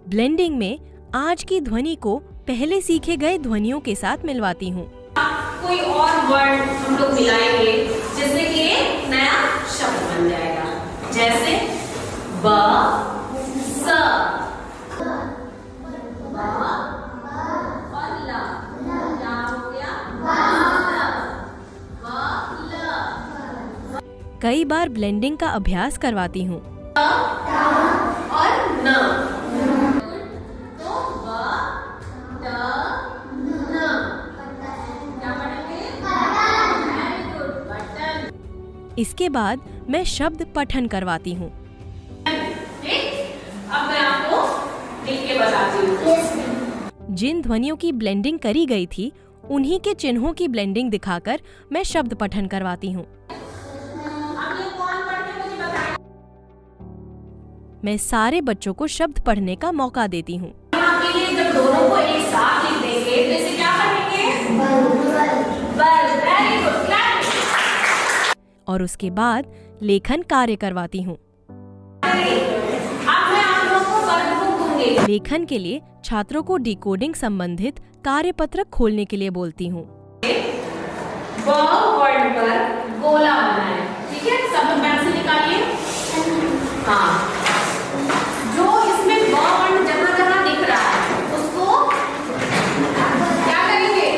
ब्लेंडिंग में आज की ध्वनि को पहले सीखे गए ध्वनियों के साथ मिलवाती हूँ।
कोई और वर्ड हम लोग मिलाएंगे जिससे कि एक नया शब्द बन जाएगा। जैसे ब, स, और ल। क्या हो गया?
कई बार ब्लेंडिंग का अभ्यास करवाती हूँ।
और न। तो ब, ट, न। क्या पढ़ेंगे? Very good, button.
इसके बाद मैं शब्द पठन करवाती हूँ।
अब मैं आपको लिख के बताती हूँ।
जिन ध्वनियों की ब्लेंडिंग करी गई थी उन्हीं के चिन्हों की ब्लेंडिंग दिखाकर मैं शब्द पठन करवाती हूँ।
अब ये कौन पढ़ के मुझे बताएगा?
मैं सारे बच्चों को शब्द पढ़ने का मौका देती हूँ।
आपके लिए जब दोनों को एक साथ लिख देंगे तो इसे क्या पढ़ेंगे? बल। Very good, clap.
और उसके बाद लेखन कार्य करवाती हूँ।
अब मैं आप लोगों को वर्कबुक दूंगी।
लेखन के लिए छात्रों को डिकोडिंग संबंधित कार्यपत्रक खोलने के लिए बोलती हूँ।
ब वर्ड पर गोला बनाएं। ठीक है, सब पेंसिल निकालिए। हाँ, जो इसमें ब वर्ण जहाँ जहाँ दिख रहा है उसको क्या करेंगे?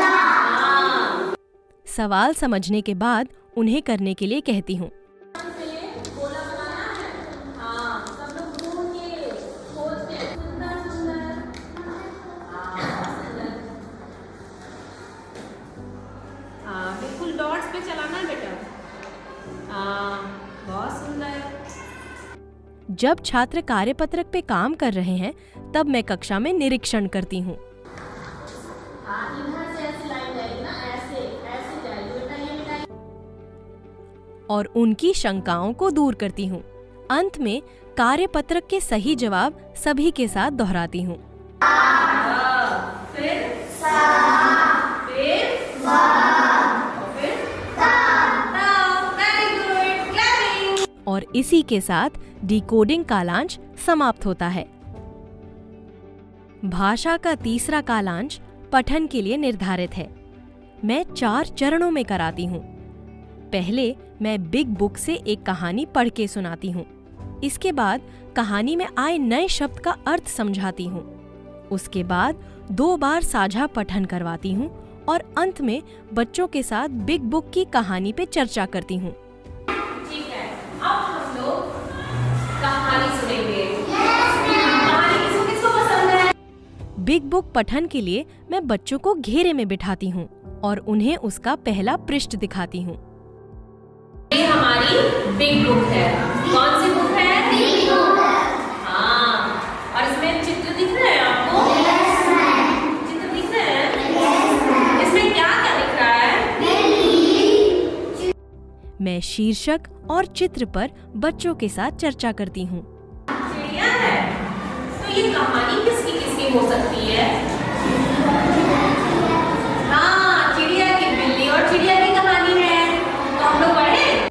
हाँ।
सवाल समझने के बाद उन्हें करने के लिए कहती हूँ।
गोला बनाना है। हाँ, सब लोग ढूंढ के खोजते हैं। सुंदर सुंदर। हाँ, बिल्कुल डॉट्स पे चलाना है बेटा। हाँ, बहुत सुंदर।
जब छात्र कार्यपत्रक पे काम कर रहे हैं तब मैं कक्षा में निरीक्षण करती हूँ।
हाँ, इधर से ऐसी लाइन जाएगी ना, ऐसे ऐसे जाएगी बेटा, ये मिटाइए।
और उनकी शंकाओं को दूर करती हूँ। अंत में कार्यपत्रक के सही जवाब सभी के साथ दोहराती हूँ।
फिर वेरी गुड, क्लैपिंग।
और इसी के साथ डिकोडिंग कालांश समाप्त होता है। भाषा का तीसरा कालांश पठन के लिए निर्धारित है। मैं 4 चरणों में कराती हूँ। पहले मैं बिग बुक से एक कहानी पढ़ के सुनाती हूँ। इसके बाद कहानी में आए नए शब्द का अर्थ समझाती हूँ। उसके बाद 2 बार साझा पठन करवाती हूँ और अंत में बच्चों के साथ बिग बुक की कहानी पे चर्चा करती हूँ।
ठीक है, अब हम लोग कहानी सुनेंगे। कहानी किसको पसंद है?
बिग बुक पठन के लिए मैं बच्चों को घेरे में बिठाती हूँ और उन्हें उसका पहला पृष्ठ दिखाती हूँ।
ये हमारी बिग बुक है। कौन सी बुक है? Big book. हाँ, और इसमें चित्र दिख रहे हैं आपको? चित्र दिख रहे हैं? इसमें क्या क्या दिख रहा है?
मैं शीर्षक और चित्र पर बच्चों के साथ चर्चा करती हूँ।
चिड़िया है, तो ये कहानी किसकी किसकी हो सकती है? हाँ, चिड़िया की, बिल्ली और चिड़िया की कहानी है। तो हम लोग पढ़े?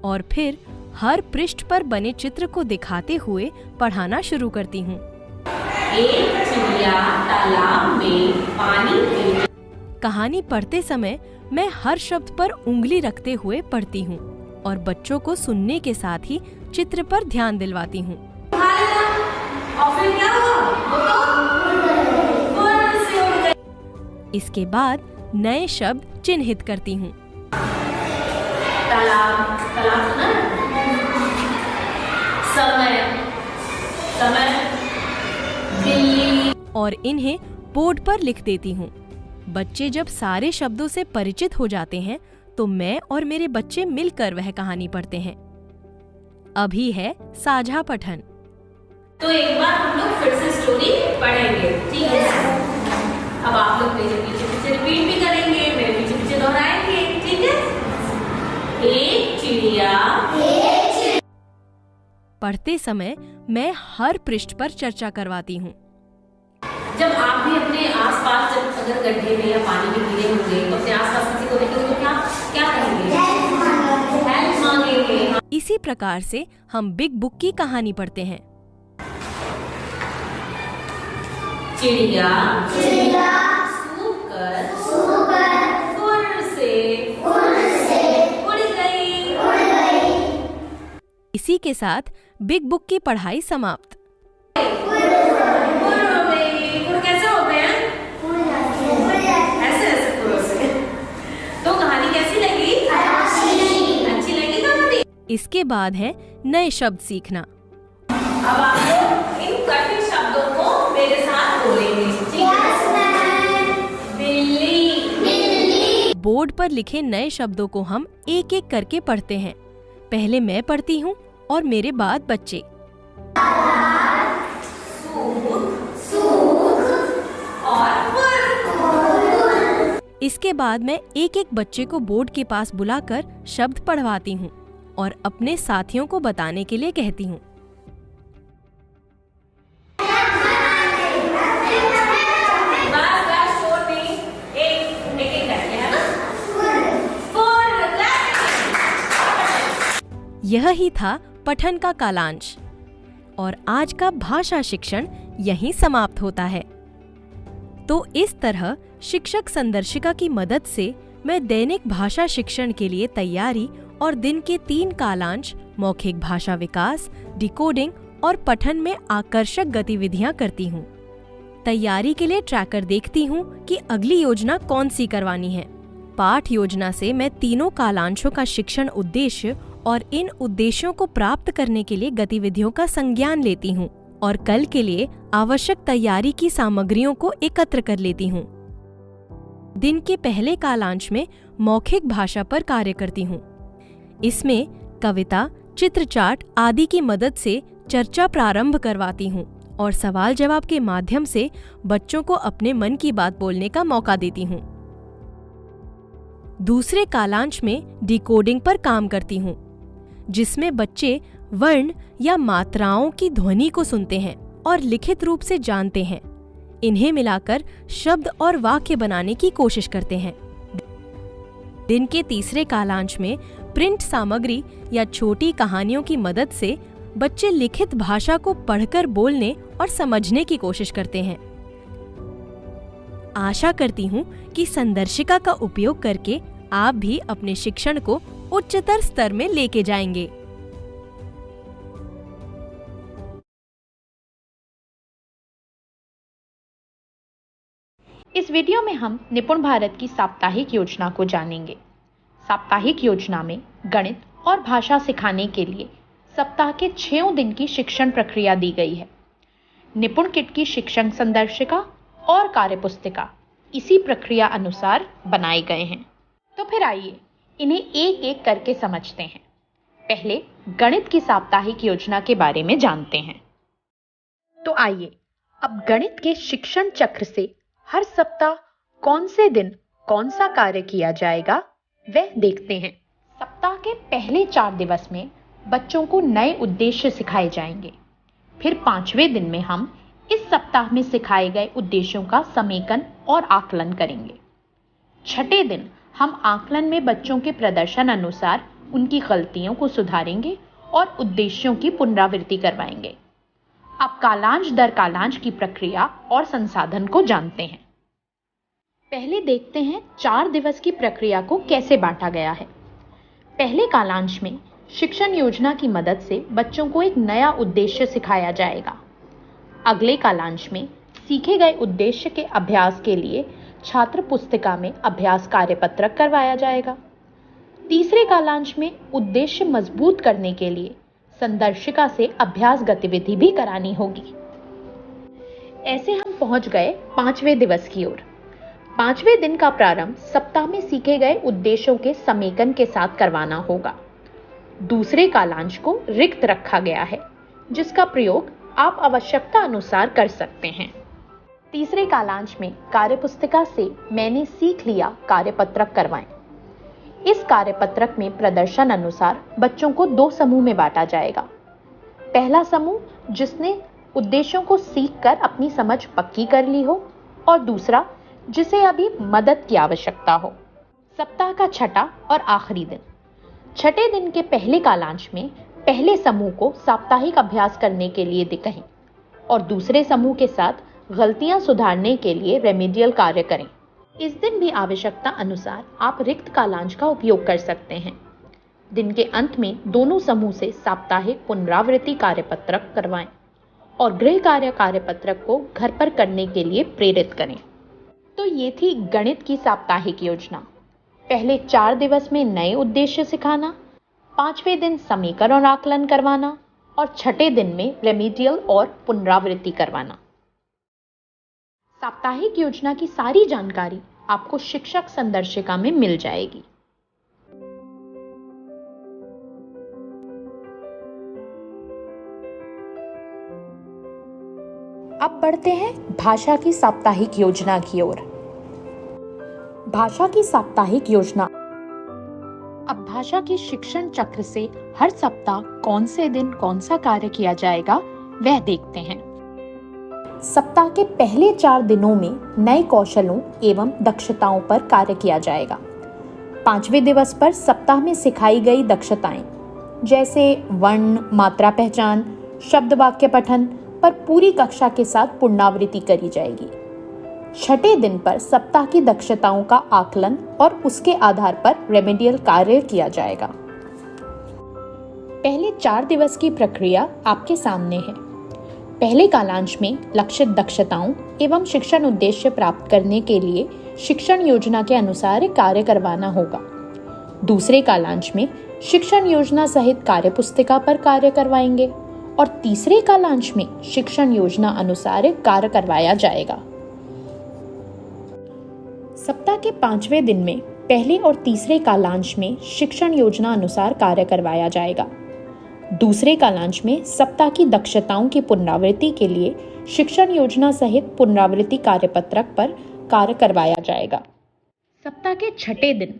और फिर हर पृष्ठ पर बने चित्र को दिखाते हुए पढ़ाना शुरू करती हूँ।
एक चिड़िया तालाब में पानी पी।
कहानी पढ़ते समय मैं हर शब्द पर उंगली रखते हुए पढ़ती हूँ और बच्चों को सुनने के साथ ही चित्र पर ध्यान दिलवाती हूँ।
और फिर क्या हुआ? वो तो उड़ से उड़ गई।
इसके बाद नए शब्द चिन्हित करती हूँ।
तालाब, तालाब सुना? समय, समय, बिल्ली।
और इन्हें बोर्ड पर लिख देती हूँ। बच्चे जब सारे शब्दों से परिचित हो जाते हैं तो मैं और मेरे बच्चे मिलकर वह कहानी पढ़ते हैं। अभी है साझा पठन।
तो एक बार हम लोग फिर से स्टोरी पढ़ेंगे, ठीक है? अब आप लोग मेरे पीछे पीछे रिपीट भी करेंगे, मेरे पीछे पीछे दोहराएंगे, ठीक है? एक चिड़िया।
पढ़ते समय मैं हर पृष्ठ पर चर्चा करवाती हूँ।
जब आप भी अपने आसपास जब अगर गड्ढे में या पानी में गिरे होंगे तो अपने आसपास किसी को देखेंगे तो क्या क्या कहेंगे? हेल्प मांगेंगे।
इसी प्रकार से हम बिग बुक की कहानी पढ़ते हैं।
चिड़िया सूखकर फुर से उड़ गई।
इसी के साथ बिग बुक की पढ़ाई समाप्त।
फुर हो गई। फुर कैसे होते हैं? ऐसे ऐसे फुर होते हैं। तो कहानी कैसी लगी? अच्छी लगी कहानी?
इसके बाद है नए शब्द सीखना।
अब आप लोग इन कठिन शब्दों को मेरे साथ बोलेंगे, ठीक है? बिल्ली।
बोर्ड पर लिखे नए शब्दों को हम एक एक करके पढ़ते हैं। पहले मैं पढ़ती हूँ और मेरे बाद बच्चे।
सूख और फुर।
इसके बाद मैं एक एक बच्चे को बोर्ड के पास बुलाकर शब्द पढ़वाती हूँ और अपने साथियों को बताने के लिए कहती हूँ। यह ही था पठन का कालांश और आज का भाषा शिक्षण यहीं समाप्त होता है। तो इस तरह शिक्षक संदर्शिका की मदद से मैं दैनिक भाषा शिक्षण के लिए तैयारी और दिन के 3 कालांश मौखिक भाषा विकास, डिकोडिंग और पठन में आकर्षक गतिविधियां करती हूँ। तैयारी के लिए ट्रैकर देखती हूँ कि अगली योजना कौन सी करवानी है। पाठ योजना से मैं तीनों कालांशों का शिक्षण उद्देश्य और इन उद्देश्यों को प्राप्त करने के लिए गतिविधियों का संज्ञान लेती हूँ और कल के लिए आवश्यक तैयारी की सामग्रियों को एकत्र कर लेती हूँ। दिन के पहले कालांश में मौखिक भाषा पर कार्य करती हूँ। इसमें कविता, चित्रचाट आदि की मदद से चर्चा प्रारंभ करवाती हूँ और सवाल जवाब के माध्यम से बच्चों को अपने मन की बात बोलने का मौका देती हूँ। दूसरे कालांश में डिकोडिंग पर काम करती हूँ, जिसमें बच्चे वर्ण या मात्राओं की ध्वनि को सुनते हैं और लिखित रूप से जानते हैं। इन्हें मिलाकर शब्द और वाक्य बनाने की कोशिश करते हैं। दिन के तीसरे कालांश में प्रिंट सामग्री या छोटी कहानियों की मदद से बच्चे लिखित भाषा को पढ़कर बोलने और समझने की कोशिश करते हैं। आशा करती हूँ कि संदर्शिका का उपयोग करके आप भी अपने शिक्षण को उच्चतर स्तर में लेके जाएंगे।
इस वीडियो में हम निपुण भारत की साप्ताहिक योजना को जानेंगे। साप्ताहिक योजना में गणित और भाषा सिखाने के लिए सप्ताह के 6 दिन की शिक्षण प्रक्रिया दी गई है। निपुण किट की शिक्षण संदर्शिका और कार्यपुस्तिका इसी प्रक्रिया अनुसार बनाए गए हैं। तो फिर आइए इन्हें एक एक करके समझते हैं। पहले गणित की साप्ताहिक योजना के बारे में जानते हैं। तो आइए अब गणित के शिक्षण चक्र से हर सप्ताह कौन से दिन कौन सा कार्य किया जाएगा वह देखते हैं। सप्ताह के पहले 4 दिवस में बच्चों को नए उद्देश्य सिखाए जाएंगे। फिर 5वें दिन में हम इस सप्ताह में सिखाए गए उद्देश्यों का समेकन और आकलन करेंगे। 6ठे दिन हम आकलन में बच्चों के प्रदर्शन अनुसार उनकी गलतियों को सुधारेंगे और उद्देश्यों की पुनरावृत्ति करवाएंगे। अब कालांश दर कालांश की प्रक्रिया और संसाधन को जानते हैं। पहले देखते हैं 4 दिवस की प्रक्रिया को कैसे बांटा गया है। पहले कालांश में शिक्षण योजना की मदद से बच्चों को एक नया उद्देश्य सिखाया जाएगा। अगले कालांश में सीखे गए उद्देश्य के अभ्यास के लिए छात्र पुस्तिका में अभ्यास कार्यपत्रक करवाया जाएगा। तीसरे कालांश में उद्देश्य मजबूत करने के लिए संदर्शिका से अभ्यास गतिविधि भी करानी होगी। ऐसे हम पहुंच गए 5वें दिवस की ओर। 5वें दिन का प्रारंभ सप्ताह में सीखे गए उद्देश्यों के समेकन के साथ करवाना होगा। दूसरे कालांश को रिक्त रखा गया है, जिसका प्रयोग आप आवश्यकता अनुसार कर सकते हैं। तीसरे कालांश में कार्यपुस्तिका से मैंने सीख लिया कार्यपत्रक करवाएं। इस कार्यपत्रक में प्रदर्शन अनुसार बच्चों को 2 समूह में बांटा जाएगा। पहला समूह जिसने उद्देश्यों को सीखकर अपनी समझ पक्की कर ली हो और दूसरा जिसे अभी मदद की आवश्यकता हो। सप्ताह का 6ठा और आखिरी दिन। 6ठे दिन के पहले कालांश में पहले समूह को साप्ताहिक अभ्यास करने के लिए दिखाएं और दूसरे समूह के साथ गलतियां सुधारने के लिए रेमेडियल कार्य करें। इस दिन भी आवश्यकता अनुसार आप रिक्त कालांश का उपयोग कर सकते हैं। दिन के अंत में दोनों समूह से साप्ताहिक पुनरावृत्ति कार्यपत्रक करवाएं और गृह कार्य कार्यपत्रक को घर पर करने के लिए प्रेरित करें। तो ये थी गणित की साप्ताहिक योजना। पहले 4 दिवस में नए उद्देश्य सिखाना, 5वें दिन समीकरण और आकलन करवाना और 6ठे दिन में रेमेडियल और पुनरावृत्ति करवाना। साप्ताहिक योजना की सारी जानकारी आपको शिक्षक संदर्शिका में मिल जाएगी। अब बढ़ते हैं भाषा की साप्ताहिक योजना की ओर। भाषा की साप्ताहिक योजना। अब भाषा के शिक्षण चक्र से हर सप्ताह कौन से दिन कौन सा कार्य किया जाएगा वह देखते हैं। सप्ताह के पहले 4 दिनों में नए कौशलों एवं दक्षताओं पर कार्य किया जाएगा। 5वें दिवस पर सप्ताह में सिखाई गई दक्षताएं जैसे वर्ण, मात्रा पहचान, शब्द वाक्य पठन पर पूरी कक्षा के साथ पुनरावृत्ति करी जाएगी। 6ठे दिन पर सप्ताह की दक्षताओं का आकलन और उसके आधार पर रेमेडियल कार्य किया जाएगा। पहले 4 दिवस की प्रक्रिया आपके सामने है। पहले कालांश में लक्षित दक्षताओं एवं शिक्षण उद्देश्य प्राप्त करने के लिए शिक्षण योजना के अनुसार कार्य करवाना होगा। दूसरे कालांश में शिक्षण योजना सहित कार्यपुस्तिका पर कार्य करवाएंगे और तीसरे कालांश में शिक्षण योजना अनुसार कार्य करवाया जाएगा। सप्ताह के 5वें दिन में पहले और तीसरे कालांश में शिक्षण योजना अनुसार कार्य करवाया जाएगा। दूसरे कालांश में सप्ताह की दक्षताओं की पुनरावृत्ति के लिए शिक्षण योजना सहित पुनरावृत्ति कार्यपत्रक पर कार्य करवाया जाएगा। सप्ताह के 6ठे दिन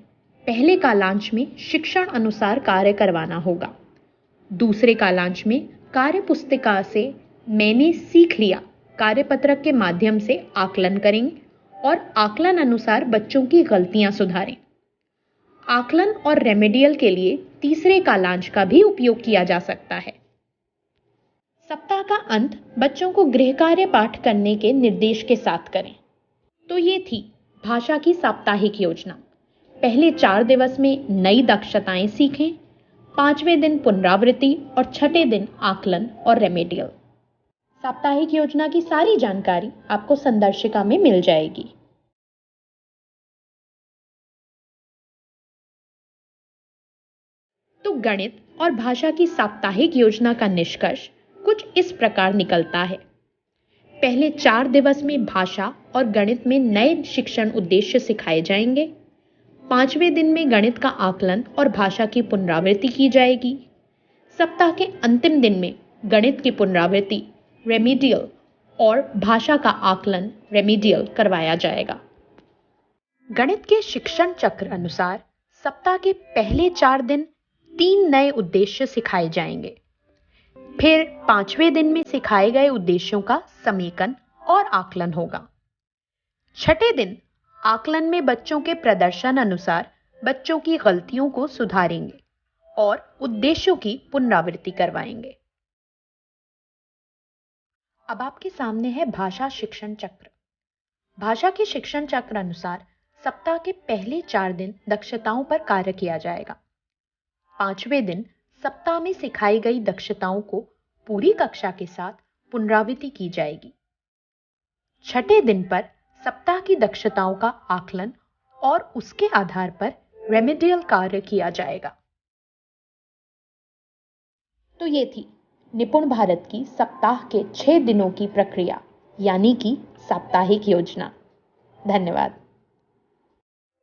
पहले कालांश में शिक्षण अनुसार कार्य करवाना होगा। दूसरे कालांश में कार्यपुस्तिका से मैंने सीख लिया कार्यपत्रक के माध्यम से आकलन करेंगे और आकलन अनुसार बच्चों की गलतियां सुधारें। आकलन और रेमेडियल के लिए तीसरे कालांश का भी उपयोग किया जा सकता है। सप्ताह का अंत बच्चों को गृह कार्य पाठ करने के निर्देश के साथ करें। तो ये थी भाषा की साप्ताहिक योजना। पहले 4 दिवस में नई दक्षताएं सीखें, 5वें दिन पुनरावृत्ति और 6ठे दिन आकलन और रेमेडियल। साप्ताहिक योजना की सारी जानकारी आपको संदर्शिका में मिल जाएगी। गणित और भाषा की साप्ताहिक योजना का निष्कर्ष कुछ इस प्रकार निकलता है। पहले 4 दिवस में भाषा और गणित में नए शिक्षण उद्देश्य सिखाए जाएंगे। 5वें दिन में गणित का आकलन और भाषा की पुनरावृत्ति की जाएगी। सप्ताह के अंतिम दिन में गणित की पुनरावृत्ति रेमिडियल और भाषा का आकलन रेमिडियल करवाया जाएगा। गणित के शिक्षण चक्र अनुसार सप्ताह के पहले 4 दिन 3 नए उद्देश्य सिखाए जाएंगे। फिर 5वें दिन में सिखाए गए उद्देश्यों का समेकन और आकलन होगा। 6ठे दिन आकलन में बच्चों के प्रदर्शन अनुसार बच्चों की गलतियों को सुधारेंगे और उद्देश्यों की पुनरावृत्ति करवाएंगे। अब आपके सामने है भाषा शिक्षण चक्र। भाषा के शिक्षण चक्र अनुसार सप्ताह के पहले 4 दिन दक्षताओं पर कार्य किया जाएगा। 5वें दिन सप्ताह में सिखाई गई दक्षताओं को पूरी कक्षा के साथ पुनरावृत्ति की जाएगी। 6ठे दिन पर सप्ताह की दक्षताओं का आकलन और उसके आधार पर रेमेडियल कार्य किया जाएगा। तो ये थी निपुण भारत की सप्ताह के 6 दिनों की प्रक्रिया, यानी कि साप्ताहिक योजना। धन्यवाद।